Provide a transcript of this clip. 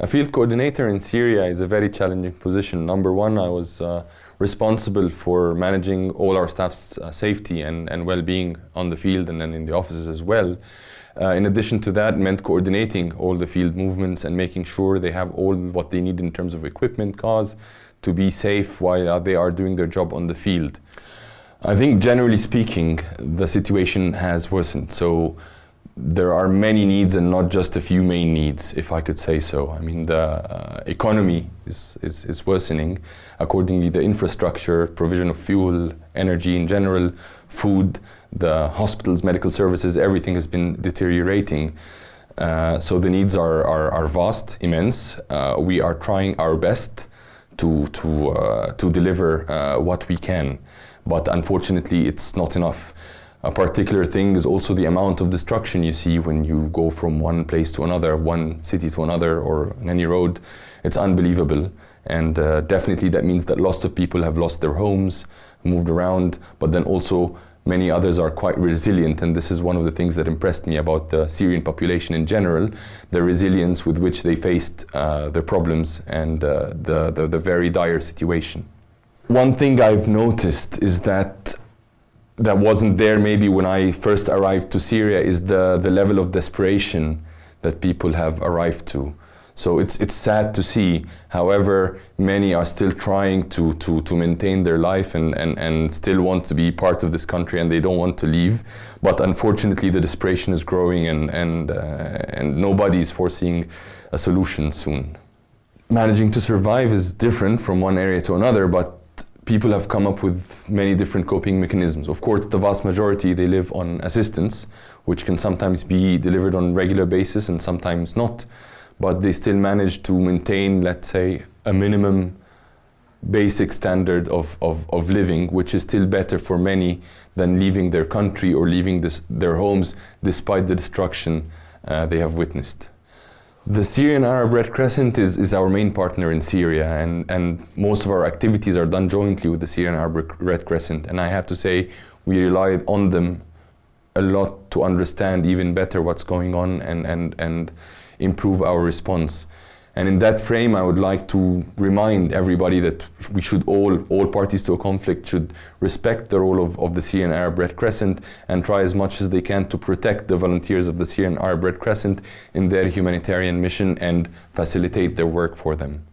A field coordinator in Syria is a very challenging position. Number one, I was responsible for managing all our staff's safety and well-being on the field and then in the offices as well. In addition to that, meant coordinating all the field movements and making sure they have all what they need in terms of equipment, cars, to be safe while they are doing their job on the field. I think generally speaking, the situation has worsened. So there are many needs and not just a few main needs, if I could say so. I mean, the economy is worsening. Accordingly, the infrastructure, provision of fuel, energy in general, food, the hospitals, medical services, everything has been deteriorating. So the needs are vast, immense. We are trying our best to deliver what we can, but unfortunately it's not enough. A particular thing is also the amount of destruction you see when you go from one place to another, one city to another, or on any road. It's unbelievable, and definitely that means that lots of people have lost their homes, moved around, but then also many others are quite resilient, and this is one of the things that impressed me about the Syrian population in general, the resilience with which they faced their problems and the very dire situation. One thing I've noticed is that wasn't there maybe when I first arrived to Syria is the level of desperation that people have arrived to. So it's sad to see. However, many are still trying to maintain their life and still want to be part of this country, and they don't want to leave. But unfortunately, the desperation is growing, and nobody is foreseeing a solution soon. Managing to survive is different from one area to another, but people have come up with many different coping mechanisms. Of course, the vast majority, they live on assistance, which can sometimes be delivered on a regular basis and sometimes not. But they still manage to maintain, let's say, a minimum basic standard of living, which is still better for many than leaving their country or leaving their homes despite the destruction they have witnessed. The Syrian Arab Red Crescent is our main partner in Syria, and most of our activities are done jointly with the Syrian Arab Red Crescent. And I have to say, we rely on them a lot to understand even better what's going on and improve our response. And in that frame, I would like to remind everybody that we should all parties to a conflict should respect the role of the Syrian Arab Red Crescent and try as much as they can to protect the volunteers of the Syrian Arab Red Crescent in their humanitarian mission and facilitate their work for them.